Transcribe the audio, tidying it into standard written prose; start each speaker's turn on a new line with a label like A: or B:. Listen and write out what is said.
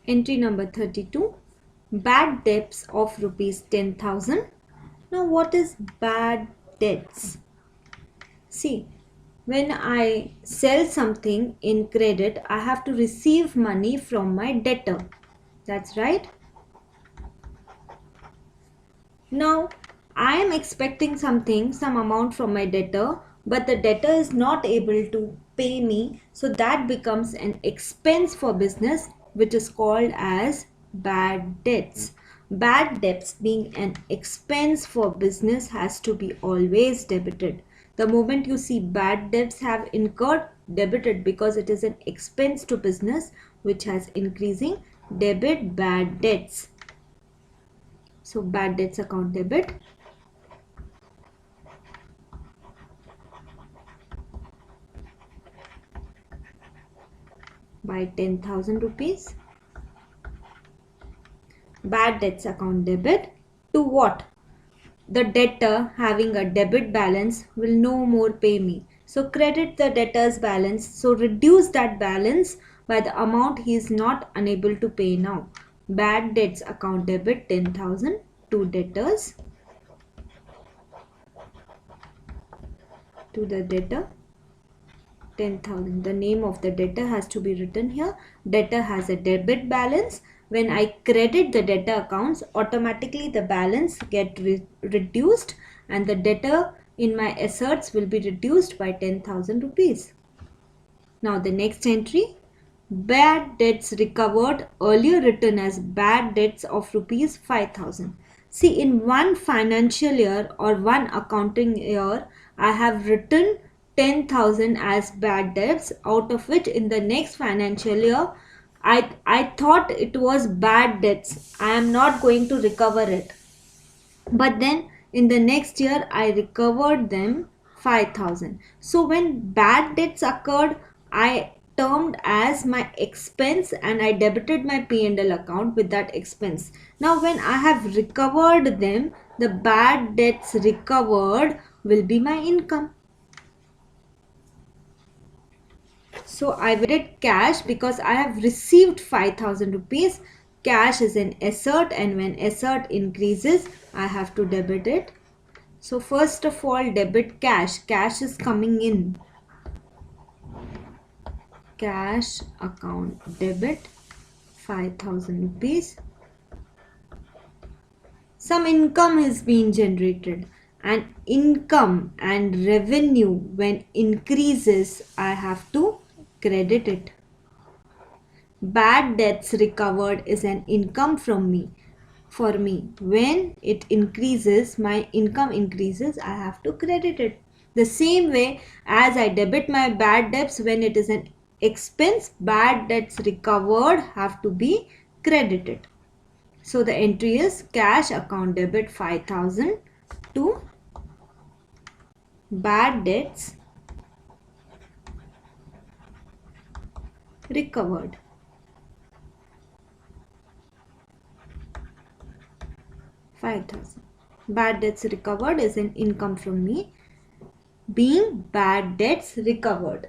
A: Entry number 32. Bad debts of rupees 10,000. Now what is bad debts? See, when I sell something in credit, I have to receive money from my debtor. That's right. Now, I am expecting some amount from my debtor, but the debtor is not able to pay me. So that becomes an expense for business, which is called as bad debts. Bad debts being an expense for business has to be always debited. The moment you see bad debts have incurred, debited, because it is an expense to business which has increasing, debit bad debts. So bad debts account debit. By 10,000 rupees. Bad debts account debit to what? The debtor having a debit balance will no more pay me. So credit the debtor's balance. So reduce that balance by the amount he is not unable to pay now. Bad debts account debit 10,000 to debtors, to the debtor 10,000. The name of the debtor has to be written here. Debtor has a debit balance. When I credit the debtor accounts, automatically the balance get reduced and the debtor in my assets will be reduced by 10,000 rupees. Now the next entry, bad debts recovered, earlier written as bad debts of rupees 5,000. See, in one financial year or one accounting year, I have written 10,000 as bad debts, out of which in the next financial year, I thought it was bad debts. I am not going to recover it. But then in the next year, I recovered them 5,000. So when bad debts occurred, I termed as my expense and I debited my P&L account with that expense. Now when I have recovered them, the bad debts recovered will be my income. So I did cash because I have received 5,000 rupees. Cash is an asset and when asset increases, I have to debit it. So first of all, debit cash. Cash is coming in. Cash account debit 5,000 rupees. Some income is being generated, and income and revenue when increases, I have to credit it. Bad debts recovered is an income from me. For me, when it increases, my income increases, I have to credit it. The same way as I debit my bad debts when it is an expense, bad debts recovered have to be credited. So the entry is cash account debit 5,000 to bad debts recovered. 5,000. Bad debts recovered is an income from me, being bad debts recovered.